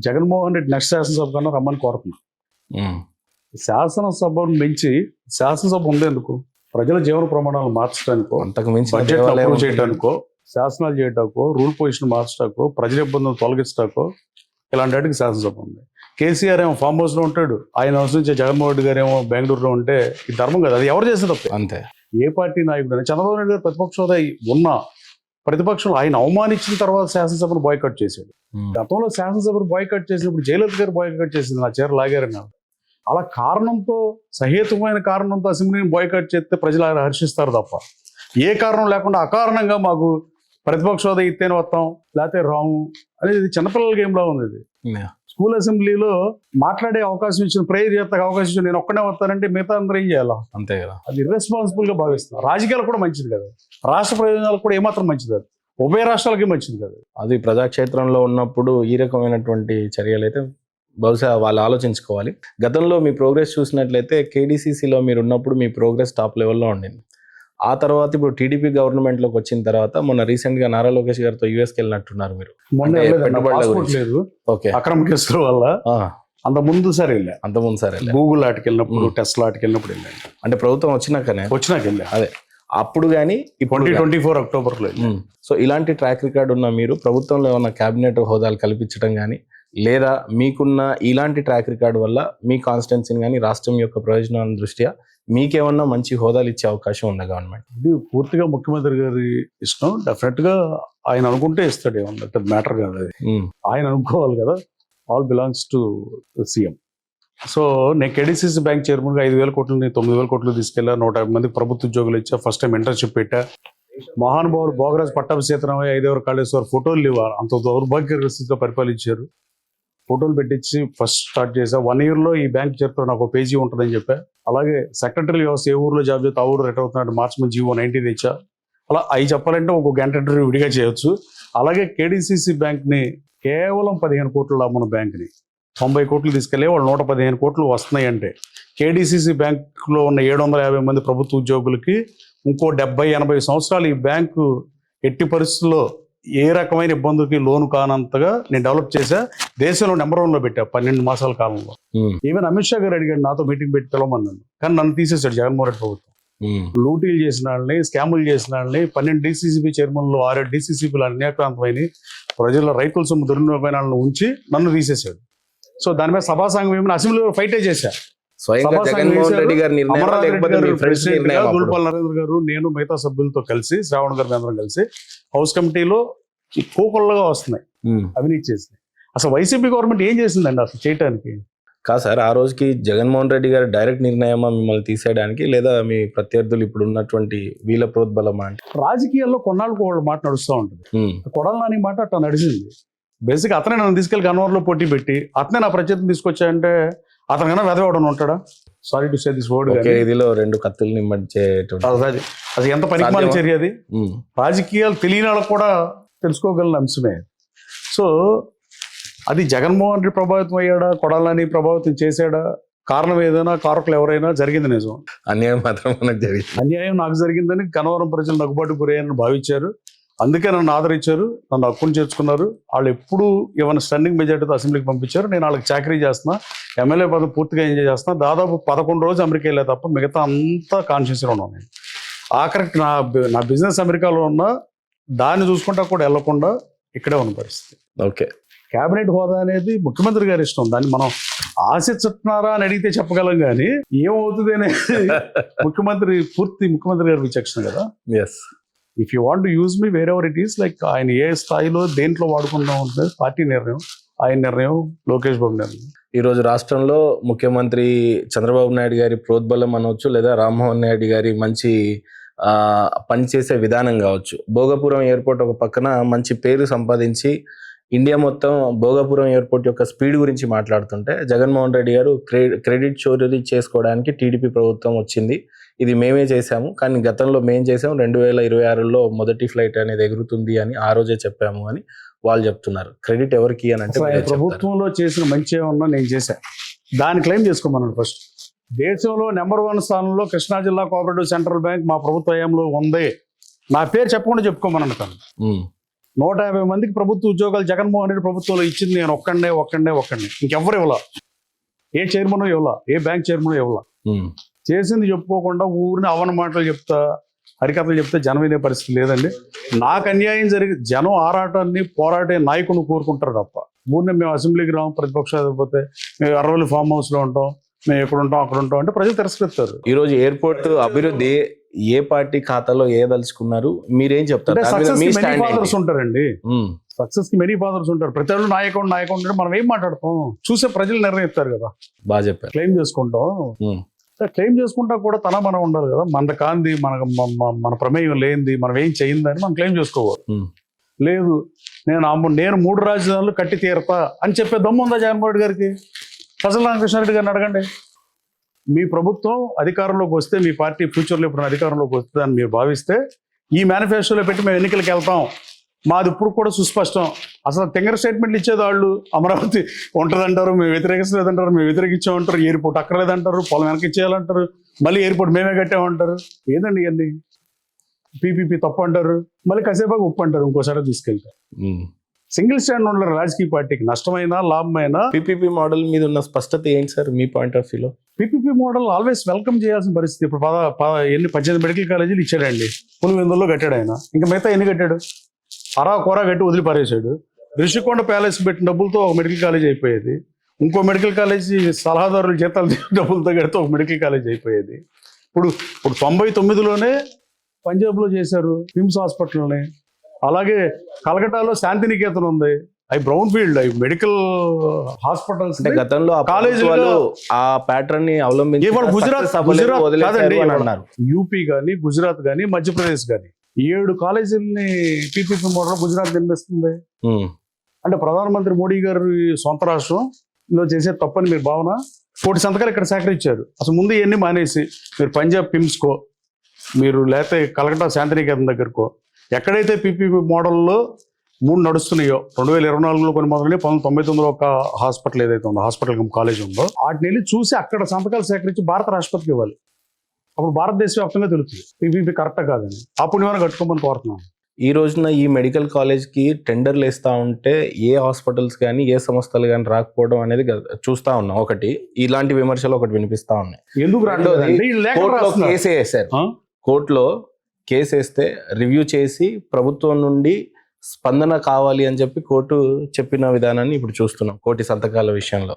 Jaganmohan Reddy next శాసనసభ కన్నా రమ్మని కోరుతున్నాను. శాసనసభను మించి శాసనసభ ఉండేందుకు ప్రజల జీవన ప్రమాణాలు మార్చడానికో, అంతకు మించి బడ్జెట్ అప్రూవ్ చేయడానికో, శాసనాలు చేయడానికో, రూల్ పొజిషన్ మార్చడానికో, ప్రజల ఇబ్బందులు తొలగించడానికో ఇలాంటి వాటికి శాసనసభ ఉంది. కేసీఆర్ ఏమో ఫామ్ హౌస్ లో ఉంటాడు, ఆయన అవసరం జగన్మోహన్ రెడ్డి గారు ఏమో బెంగళూరులో ఉంటే ఇది ధర్మం కదా. అది ఎవరు చేసిన తప్పే. అంతే. ఏ పార్టీ నాయకుడు చంద్రబాబు నాయుడు గారు ప్రతిపక్ష హోదా ఉన్నా ప్రతిపక్షంలో ఆయన అవమానించిన తర్వాత శాసనసభను బాయ్కట్ చేశాడు. గతంలో శాసనసభను బాయ్కట్ చేసినప్పుడు జయలలిత గారు బాయ్కట్ చేసింది, నా చీర లాగారని. అలా కారణంతో, సహేతుకమైన కారణంతో అసెంబ్లీని బాయ్కట్ చేస్తే ప్రజలు హర్షిస్తారు తప్ప, ఏ కారణం లేకుండా అకారణంగా మాకు ప్రతిపక్ష హోదా ఇస్తేనే వస్తాం లేకపోతే రాము అనేది చిన్నపిల్లల గేమ్లో ఉంది. ఇది స్కూల్ అసెంబ్లీలో మాట్లాడే అవకాశం ఇచ్చిన, ప్రేయర్ చేస్తే అవకాశం ఇచ్చిన, నేను ఒక్కనే వస్తానంటే మిగతా అందరూ ఏం చేయాలా? అంతే కదా. అది ఇర్రెస్పాన్సిబుల్ గా భావిస్తున్నారు. రాజకీయాలు కూడా మంచిది కదా, రాష్ట్ర ప్రయోజనాలకు కూడా ఏమాత్రం మంచిది కాదు, ఉభయ రాష్ట్రాలకి మంచిది కాదు. అది ప్రజాక్షేత్రంలో ఉన్నప్పుడు ఈ రకమైనటువంటి చర్యలు అయితే బహుశా వాళ్ళు ఆలోచించుకోవాలి. గతంలో మీ ప్రోగ్రెస్ చూసినట్లయితే కేడీసీసీలో మీరు ఉన్నప్పుడు మీ ప్రోగ్రెస్ టాప్ లెవెల్లో ఉండింది. ఆ తర్వాత ఇప్పుడు టీడీపీ గవర్నమెంట్లోకి వచ్చిన తర్వాత మొన్న రీసెంట్గా నారా లోకేష్ గారితో యూఎస్కి వెళ్ళినట్టున్నారు మీరు. లేదు, అక్రమ కేసుల వల్ల. అంత ముందు సరే గూగుల్ ఆటకి వెళ్ళినప్పుడు, టెస్లా ఆటకి వెళ్ళినప్పుడు వెళ్ళాను. అంటే ప్రభుత్వం వచ్చినాక వెళ్ళా. అదే అప్పుడు కానీ 2024 అక్టోబర్లో. సో ఇలాంటి ట్రాక్ రికార్డ్ ఉన్న మీరు ప్రభుత్వంలో ఏమన్నా క్యాబినెట్ హోదాలు కల్పించడం కానీ, లేదా మీకున్న ఇలాంటి ట్రాక్ రికార్డ్ వల్ల మీ కాన్స్టిట్యున్సీని కానీ రాష్ట్రం యొక్క ప్రయోజనాల దృష్ట్యా మీకేమన్నా మంచి హోదాలు ఇచ్చే అవకాశం ఉందా గవర్నమెంట్? ఇది పూర్తిగా ముఖ్యమంత్రి గారి ఇష్టం. డెఫినెట్ గా ఆయన అనుకుంటే ఇస్తాడు, ఏమన్నా మ్యాటర్ కాదు అది. ఆయన అనుకోవాలి కదా, all belongs to CM. So నేను కేడీసీసీ బ్యాంక్ చైర్మన్ గా 5,000 కోట్లని 9,000 కోట్లు తీసుకెళ్ళా. 150 మందికి ప్రభుత్వ ఉద్యోగులు ఇచ్చా. ఫస్ట్ టైం ఇంటర్న్షిప్ పెట్టా. మహానుభావులు భోగరాజు పట్టాభిషేకరామయ్య, 5 కాళేశ్వర ఫోటోలు లేవు, అంత దౌర్భాగ్య స్థితిలో పరిపాలించారు. ఫోటోలు పెట్టించి ఫస్ట్ స్టార్ట్ చేశా. 1 year లో ఈ బ్యాంక్ చరిత్ర నాకు ఒక పేజీ ఉంటుందని చెప్పా. అలాగే సెక్రటరీ వ్యవస్థ, ఏ ఊర్లో జాబ్ చేస్తే ఆ ఊరు రిటైర్ అవుతున్నాడు, మార్చి జీవో 90 తెచ్చా. అలా అవి చెప్పాలంటే ఒక గంట ఇంటర్వ్యూ విడిగా చేయొచ్చు. అలాగే కేడీసీసీ బ్యాంక్ని కేవలం 15 కోట్లు మన బ్యాంక్ని 90 కోట్లు తీసుకెళ్ళి వాళ్ళు 115 కోట్లు వస్తున్నాయి. అంటే కేడీసీసీ బ్యాంకులో ఉన్న 750 మంది ప్రభుత్వ ఉద్యోగులకి ఇంకో 70-80 సంవత్సరాలు ఈ బ్యాంకు ఎట్టి పరిస్థితుల్లో ఏ రకమైన ఇబ్బందికి లోను కానంతగా నేను డెవలప్ చేశా. దేశంలో నెంబర్ 1 లో పెట్టా 12 మాసాల కాలంలో. ఈవెన్ అమిత్ షా గారు అడిగాడు నాతో మీటింగ్ పెట్టి పిలవమన్నాను, కానీ నన్ను తీసేశాడు జగన్మోహన్ రెడ్డి ప్రభుత్వం. లూటీలు చేసిన వాళ్ళని, స్కాములు చేసిన వాళ్ళని, 12 డీసీసీబీ చైర్మన్లు, 6 డీసీసీబీలు అన్యాక్రాంతమైన ప్రజల రైతుల సొమ్ము దుర్వినియోగమైన వాళ్ళని ఉంచి నన్ను తీసేశాడు. సో దాని మీద సభాసంఘం ఏమైనా అసెంబ్లీలో ఫైటే చేశా. గుల్పాల్ నరేంద్ర గారు, నేను మిగతా సభ్యులతో కలిసి, శ్రావణ్ గారు అందరం కలిసి హౌస్ కమిటీలో కోకొల్లగా వస్తున్నాయి అవినీతి చేసినాయి. అసలు వైసీపీ గవర్నమెంట్ ఏం చేసిందండి అసలు చేయటానికి? కాదు సార్, ఆ రోజుకి జగన్మోహన్ రెడ్డి గారు డైరెక్ట్ నిర్ణయమా మిమ్మల్ని తీసేయడానికి, లేదా మీ ప్రత్యర్థులు ఇప్పుడు ఉన్నటువంటి వీళ్ళ ప్రోద్బలమా? అంటే రాజకీయాల్లో కొన్నాళ్ళకు వాళ్ళ మాట నడుస్తూ ఉంటుంది. కొడాలని మాట అట్లా నడిచింది. బేసిక్ అతనే నన్ను తీసుకెళ్ళి గన్నవరంలో పోటీ పెట్టి అతనే నా ప్రత్యర్థిని తీసుకొచ్చాయంటే అతనికన్నా వెదవడం ఉంటాడా? Sorry to say this word. ఇదిలో 2 కత్తుల్ని మధ్య అది ఎంత పనికిమాలిన చర్య అది. రాజకీయాలు తెలియని వాళ్ళకు కూడా తెలుసుకోగలిగిన అంశమే. సో అది జగన్మోహన్ రెడ్డి ప్రభావితం అయ్యాడా, కొడాలని ప్రభావితం చేశాడా, కారణం ఏదైనా, కారకులు ఎవరైనా, జరిగింది నిజం. అన్యాయం మాత్రం మనకు జరిగింది. అన్యాయం నాకు జరిగిందని గన్నవరం ప్రజలు నగ్గుబాటు గురయ్యారని భావించారు. అందుకే నన్ను ఆదరించారు, నన్ను హక్కును చేర్చుకున్నారు. వాళ్ళు ఎప్పుడు ఏమైనా స్టాండింగ్ మెజార్టీతో అసెంబ్లీకి పంపించారు. నేను వాళ్ళకి చాకరీ చేస్తున్నా, ఎమ్మెల్యే పదవి పూర్తిగా ఎంజాయ్ చేస్తున్నా. దాదాపు 11 రోజులు అమెరికా వెళ్ళే తప్ప మిగతా అంతా కాన్షియస్గా ఉన్నాను నేను. ఆఖరికి నా బిజినెస్ అమెరికాలో ఉన్నా దాన్ని చూసుకుంటా కూడా వెళ్లకుండా ఇక్కడే ఉన్న పరిస్థితి. ఓకే, కేబినెట్ హోదా అనేది ముఖ్యమంత్రి గారి ఇష్టం. దాన్ని మనం ఆశిస్తున్నారా అని అడిగితే చెప్పగలం, కానీ ఏమవుతుంది అనేది ముఖ్యమంత్రి గారి విచక్షణ కదా. If you want to use me wear ever it is, like ఆయన ఏ స్థాయిలో దేంట్లో వాడుకుందాం ఉంటుంది పార్టీ నిర్ణయం, ఆయన నిర్ణయం, లోకేష్ బాబు నిర్ణయం. ఈరోజు రాష్ట్రంలో ముఖ్యమంత్రి చంద్రబాబు నాయుడు గారి ప్రోద్బలం అనవచ్చు, లేదా రామ్మోహన్ నాయుడు గారి మంచి పనిచేసే విధానం కావచ్చు. భోగపురం ఎయిర్పోర్ట్ ఒక పక్కన మంచి పేరు సంపాదించి ఇండియా మొత్తం భోగపురం ఎయిర్పోర్ట్ యొక్క స్పీడ్ గురించి మాట్లాడుతుంటే, జగన్మోహన్ రెడ్డి గారు క్రెడిట్ చోరీ చేసుకోవడానికి టీడీపీ ప్రభుత్వం వచ్చింది, ఇది మేమే చేశాము, కానీ గతంలో మేం చేసాము, 2026లో మొదటి ఫ్లైట్ అనేది ఎగురుతుంది అని ఆ రోజే చెప్పాము అని వాళ్ళు చెప్తున్నారు. క్రెడిట్ ఎవరికి అని అంటే ప్రభుత్వంలో చేసిన మంచి ఏమన్నా నేను చేశాను దాన్ని క్లెయిమ్ చేసుకోమన్నాను. ఫస్ట్ దేశంలో నెంబర్ 1 స్థానంలో కృష్ణా జిల్లా కోఆపరేటివ్ సెంట్రల్ బ్యాంక్ మా ప్రభుత్వ హయాంలో ఉంది, నా పేరు చెప్పకుండా చెప్పుకోమన్నాను. 150 మందికి ప్రభుత్వ ఉద్యోగాలు జగన్మోహన్ రెడ్డి ప్రభుత్వంలో ఇచ్చింది నేను ఒక్కడే ఇంకెవ్వరు ఇవ్వాల. ఏ చైర్మన్ ఇవ్వాల, ఏ బ్యాంక్ చైర్మన్ ఇవ్వాల. చేసింది చెప్పుకోకుండా ఊరిని అవన మాటలు చెప్తా, హరికథలు చెప్తే జనం వినే పరిస్థితి లేదండి. నాకు అన్యాయం జరిగి జనం ఆరాటాన్ని పోరాటే నాయకుని కోరుకుంటారు తప్ప ఊరిని మేము అసెంబ్లీకి రాము, ప్రతిపక్షాలు పోతే మేము 60 ఫామ్ హౌస్లో ఉంటాం, మేము ఎక్కడ ఉంటాం అక్కడ ఉంటాం అంటే ప్రజలు తిరస్కరిస్తారు. ఈ రోజు ఎయిర్పోర్ట్ అభివృద్ధి ఏ పార్టీ ఖాతాలో దలుచుకున్నారు, మీరేం చెప్తారు? ఫాదర్స్ ఉంటారండి, సక్సెస్ కి మెనీ ఫాదర్స్ ఉంటారు. ప్రతి ఒళ్ళు నాయకుడు అంటే మనం ఏం మాట్లాడతాం, చూసే ప్రజలు నిర్ణయిస్తారు కదా. బాగా చెప్పారు. క్లెయిమ్ చేసుకుంటాం, క్లెయిమ్ చేసుకుంటా కూడా మనం ఉండాలి కదా. మన కాంది, మన ప్రమేయం లేనిది, మనం ఏం చేయిందని మనం క్లెయిమ్ చేసుకోవాలి. లేదు నేను 3 రాజధానులు కట్టి తీరతా అని చెప్పే దమ్ము ఉందా జగన్మోహన్ రెడ్డి గారికి? ప్రజల రామకృష్ణారెడ్డి గారిని అడగండి. మీ ప్రభుత్వం అధికారంలోకి వస్తే, మీ పార్టీ ఫ్యూచర్లో ఇప్పుడు అధికారంలోకి వస్తుందని మీరు భావిస్తే ఈ మేనిఫెస్టోలో పెట్టి మేము ఎన్నికలకు వెళ్తాం, మాది ఇప్పుడు కూడా సుస్పష్టం. అసలు తెంగర స్టేట్మెంట్లు ఇచ్చేది వాళ్ళు. అమరావతి ఉంటుందంటారు, మేము వ్యతిరేకించలేదంటారు, మేము వ్యతిరేకించామంటారు, ఎయిర్పోర్ట్ అక్కర్లేదంటారు, పొలం వెనక్కి ఇచ్చేయాలంటారు, మళ్ళీ ఎయిర్పోర్ట్ మేమే కట్టామంటారు. ఏదండి ఇవన్నీ? పీపీపీ తప్పు అంటారు, మళ్ళీ కాసేపాకు ఉప్పు అంటారు, ఇంకోసారి తీసుకెళ్తారు. సింగిల్ స్టాండ్ ఉండరు రాజకీయ పార్టీకి, నష్టమైనా లాభమైనా. పీపీపీ మోడల్ మీద ఉన్న స్పష్టత ఏంటి సార్ మీ పాయింట్ ఆఫ్ వ్యూలో? పీపీపీ మోడల్ ఆల్వేస్ వెల్కమ్ చేయాల్సిన పరిస్థితి. ఇప్పుడు 18 మెడికల్ కాలేజీలు ఇచ్చాడండి, పులివెందుల్లో కట్టాడు ఆయన. ఇంకా మిగతా ఎన్ని కట్టాడు? కొరా కట్టి వదిలి పారేశాడు. ఋషికొండ ప్యాలెస్ పెట్టిన డబ్బులతో ఒక మెడికల్ కాలేజ్ అయిపోయేది, ఇంకో మెడికల్ కాలేజీ సలహాదారుల జీతాలు డబ్బులతో కడితే ఒక మెడికల్ కాలేజ్ అయిపోయేది. ఇప్పుడు 99లోనే పంజాబ్లో చేశారు పిమ్స్ హాస్పిటల్ని. అలాగే కలకటాలో శాంతినికేతన్ ఉంది. అవి బ్రౌన్ ఫీల్డ్, అవి మెడికల్ హాస్పిటల్స్. గతంలో కాలేజీలు ఆ ప్యాటర్న్ ని అవలంబించి యూపీ కానీ, గుజరాత్ కానీ, మధ్యప్రదేశ్ కానీ 7 కాలేజీలని పీపీపీ మోడల్ గుజరాత్ నిర్మిస్తుంది. అంటే ప్రధానమంత్రి మోడీ గారు సొంత రాష్ట్రంలో చేసే తప్పని మీరు భావన. 1 సంతకాలు ఇక్కడ సేకరించారు. అసలు ముందు ఇవన్నీ మానేసి మీరు పంజాబ్ పిమ్స్కో, మీరు లేకపోతే కలకటా శాంతినికేతన్ దగ్గరకో, ఎక్కడైతే పీపీపీ మోడల్లో 3 నడుస్తున్నాయో, 2024లో కొన్ని మొదలై 1999లో ఒక హాస్పిటల్ ఏదైతే ఉందో, హాస్పిటల్ కాలేజ్ ఉందో, వాటిని వెళ్ళి చూసి అక్కడ సంతకాలు సేకరించి భారత రాష్ట్రపతికి ఇవ్వాలి. అప్పుడు భారతదేశ వ్యాప్తంగా తెలుస్తుంది పీపీపీ కరెక్టా కాదని. అప్పుడు ఏమైనా కట్టుకోమని కోరుతున్నాను. ఈ రోజున ఈ మెడికల్ కాలేజ్కి టెండర్లు వేస్తూ ఉంటే ఏ హాస్పిటల్స్ కానీ, ఏ సంస్థలు కానీ రాకపోవడం అనేది చూస్తూ ఉన్నాం. ఒకటి ఇలాంటి విమర్శలు ఒకటి వినిపిస్తూ ఉన్నాయి. ఎందుకు కేసు వేసారు, కోర్టులో కేసు వేస్తే రివ్యూ చేసి ప్రభుత్వం నుండి స్పందన కావాలి అని చెప్పి కోర్టు చెప్పిన విధానాన్ని ఇప్పుడు చూస్తున్నాం. కోటి సంతకాల విషయంలో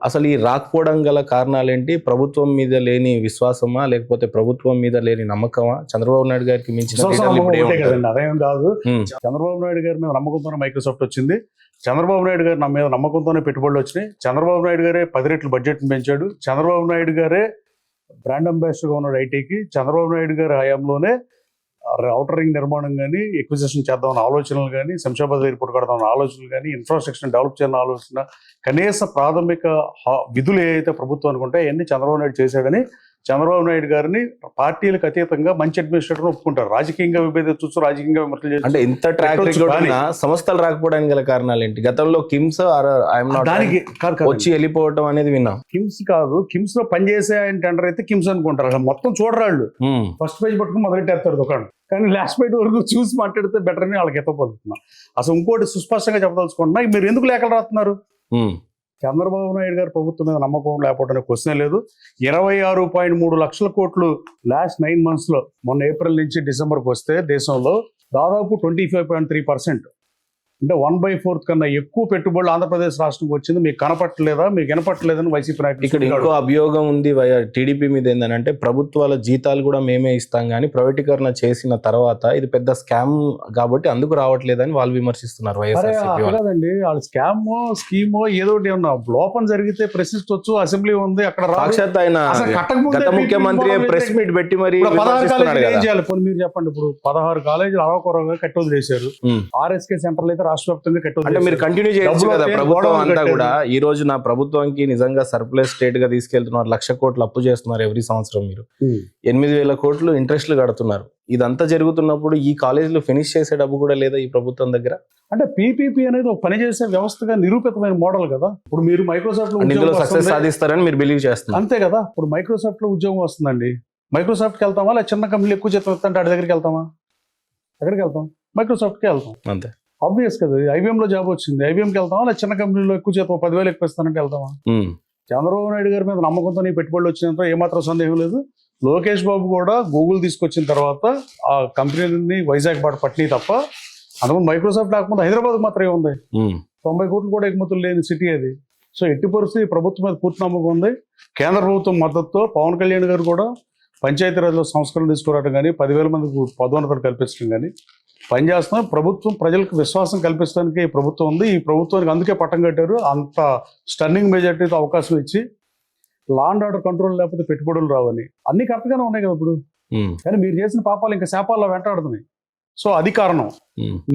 అసలు ఈ రాకపోవడం గల కారణాలేంటి? ప్రభుత్వం మీద లేని విశ్వాసమా, లేకపోతే ప్రభుత్వం మీద లేని నమ్మకమా? చంద్రబాబు నాయుడు గారికి మించిన అదేం కాదు. చంద్రబాబు నాయుడు గారి మీద నమ్మకంతోనే మైక్రోసాఫ్ట్ వచ్చింది. చంద్రబాబు నాయుడు గారి మీద నమ్మకంతోనే పెట్టుబడులు వచ్చినాయి. చంద్రబాబు నాయుడు గారే 10 రెట్లు బడ్జెట్ పెంచాడు. చంద్రబాబు నాయుడు గారే బ్రాండ్ అంబాసిడర్గా ఉన్నాడు ఐటీకి. చంద్రబాబు నాయుడు గారి హయాంలోనే ఔటర్ రింగ్ నిర్మాణం కానీ, ఎక్విజిషన్ చేద్దామన్న ఆలోచనలు కానీ, శంషాబాద్ ఎయిర్పోర్ట్ కడదామన్న ఆలోచనలు కానీ, ఇన్ఫ్రాస్ట్రక్చర్ డెవలప్ చేయాలన్న ఆలోచన, కనీస ప్రాథమిక విధులు ఏవైతే ప్రభుత్వం అనుకుంటే అవన్నీ చంద్రబాబు నాయుడు చేశాడని చంద్రబాబు నాయుడు గారిని పార్టీలకు అతీతంగా మంచి అడ్మినిస్ట్రేటర్ ఒప్పుకుంటారు. రాజకీయంగా విభేదించవచ్చు, రాజకీయంగా విమర్శలు చేసి. అంటే ఇంత ట్రాక్ రికార్డ్ సంస్థలు రాకపోవడానికి గల కారణాలు ఏంటి? గతంలో కిమ్స్ దానికి వచ్చి వెళ్ళిపోవడం అనేది విన్నాం. కిమ్స్ కాదు, కిమ్స్ లో పనిచేసే ఆయన టెండర్ అయితే కిమ్స్ అనుకుంటారు. అసలు మొత్తం చూడరాళ్ళు, ఫస్ట్ పేజ్ పట్టుకుని మొదలెట్టేస్తారు దుకాణం. కానీ లాస్ట్ పేజ్ వరకు చూసి మాట్లాడితే బెటర్ అని వాళ్ళకి ఎత్తపడుతున్నా. అసలు ఇంకోటి సుస్పష్టంగా చెప్పదలుచుకుంటున్నా, మీరు ఎందుకు లేఖలు రాస్తున్నారు? చంద్రబాబు నాయుడు గారి ప్రభుత్వం మీద నమ్మకం లేకపోవడం క్వశ్చన్ లేదు. 26.3 లక్షల కోట్లు లాస్ట్ 9 months లో, మొన్న ఏప్రిల్ నుంచి డిసెంబర్కి వస్తే దేశంలో దాదాపు 25.3%, అంటే 1/4 కన్నా ఎక్కువ పెట్టుబడులు ఆంధ్రప్రదేశ్ రాష్ట్రంకి వచ్చింది. మీకు కనపట్టలేదా, మీకు వినపట్టలేదని వైసీపీ నాయకులు. ఇక్కడ ఇంకో అభియోగం ఉంది టీడీపీ మీద. ఏంటంటే ప్రభుత్వాల జీతాలు కూడా మేమే ఇస్తాం కానీ ప్రైవేటీకరణ చేసిన తర్వాత ఇది పెద్ద స్కామ్ కాబట్టి అందుకు రావట్లేదని వాళ్ళు విమర్శిస్తున్నారు. కాదండి, వాళ్ళ స్కామో స్కీమో ఏదో లోపం జరిగితే ప్రశ్నించవచ్చు. అసెంబ్లీ ఉంది అక్కడ. సాక్షాత్ ఆయన గత ముఖ్యమంత్రి ప్రెస్ మీట్ పెట్టి మరి 16 కాలేజీలు ఏం చేయాలి? మీరు చెప్పండి. ఇప్పుడు 16 కాలేజీలు అరవకొరగా కట్టి వదిలేశారు. ఆర్ఎస్కే సెంటర్లు అయితే రాష్ట్ర వ్యాప్తంగా కట్టి, అంటే మీరు కంటిన్యూ చేయొచ్చు కదా. ప్రభుత్వం అంతా కూడా ఈ రోజు నా ప్రభుత్వానికి నిజంగా సర్ప్లస్ స్టేట్ గా తీసుకెళ్తున్నారు. 1,00,000 కోట్లు అప్పు చేస్తున్నారు ఎవ్రీ సంవత్సరం. మీరు 8,000 కోట్లు ఇంట్రెస్ట్లు కడుతున్నారు. ఇదంతా జరుగుతున్నప్పుడు ఈ కాలేజీలో ఫినిష్ చేసే డబ్బు కూడా లేదా ఈ ప్రభుత్వం దగ్గర? అంటే పీపీపీ అనేది ఒక పని చేసే వ్యవస్థగా నిరూపితమైన మోడల్ కదా. ఇప్పుడు మీరు మైక్రోసాఫ్ట్ ఇందులో సక్సెస్ సాధిస్తారని మీరు బిలీవ్ చేస్తున్నారు, అంతే కదా. ఇప్పుడు మైక్రోసాఫ్ట్ లో ఉద్యోగం వస్తుందండి, మైక్రోసాఫ్ట్కి వెళ్తామా? లేదా చిన్న కంపెనీలు ఎక్కువ జీతం ఇస్తుంటే వాటి దగ్గరికి వెళ్తామా? ఎక్కడికి వెళ్తాం? మైక్రోసాఫ్ట్కి వెళ్తాం. అంతే. ఆబ్వియస్ కదా, ఐబీఎంలో జాబ్ వచ్చింది, ఐబీఎంకి వెళ్తామా, లేదా చిన్న కంపెనీలో ఎక్కువ చేత 10,000 ఎక్కువ ఇస్తానంటే వెళ్తామా? చంద్రబాబు నాయుడు గారి మీద నమ్మకంతో నీ పెట్టుబడులు వచ్చినంత ఏమాత్రం సందేహం లేదు. లోకేష్ బాబు కూడా గూగుల్ తీసుకొచ్చిన తర్వాత ఆ కంపెనీని వైజాగ్ పాటు పట్టినాయి తప్ప, అందుకని మైక్రోసాఫ్ట్ లేకపోతే హైదరాబాద్ మాత్రమే ఉంది. 90 కోట్లు కూడా ఎగుమతులు లేని సిటీ అది. సో ఎట్టి పరిస్థితి ప్రభుత్వం మీద పూర్తి నమ్మకం ఉంది. కేంద్ర ప్రభుత్వం మద్దతుతో పవన్ కళ్యాణ్ గారు కూడా పంచాయతీరాజ్లో సంస్కరణ తీసుకురావడం కానీ, 10,000 మందికి పదోన్నతులు కల్పించడం కానీ పనిచేస్తున్నాం. ప్రభుత్వం ప్రజలకు విశ్వాసం కల్పించడానికి ఈ ప్రభుత్వం ఉంది. ఈ ప్రభుత్వానికి అందుకే పట్టం కట్టారు. అంత స్టన్నింగ్ మెజార్టీతో అవకాశం ఇచ్చి, లా అండ్ ఆర్డర్ కంట్రోల్ లేకపోతే పెట్టుబడులు రావని అన్ని కరెక్ట్గానే ఉన్నాయి కదా ఇప్పుడు. కానీ మీరు చేసిన పాపాలు ఇంకా శాపాల్లో వెంటాడుతున్నాయి. సో అది కారణం.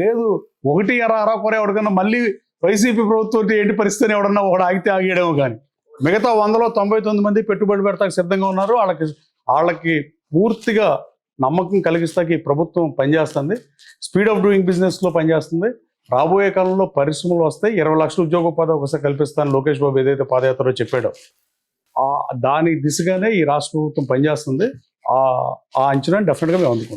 లేదు ఒకటి అరా కొరే ఎవరికన్నా మళ్ళీ వైసీపీ ప్రభుత్వం ఏంటి పరిస్థితి ఎవడన్నా ఒకడు ఆగితే ఆగేయడమో కానీ, మిగతా 100లో 99 మంది పెట్టుబడి పెడతానికి సిద్ధంగా ఉన్నారు. వాళ్ళకి పూర్తిగా నమ్మకం కలిగిస్తాకి ఈ ప్రభుత్వం పనిచేస్తుంది. స్పీడ్ ఆఫ్ డూయింగ్ బిజినెస్లో పనిచేస్తుంది. రాబోయే కాలంలో పరిశ్రమలు వస్తాయి. 20 లక్షల ఉద్యోగోపాధి ఒకసారి కల్పిస్తాను లోకేష్ బాబు ఏదైతే పాదయాత్రలో చెప్పాడో దాని దిశగానే ఈ రాష్ట్ర ప్రభుత్వం పనిచేస్తుంది. ఆ అంచనా డెఫినెట్గా మేము అందుకుంటాం.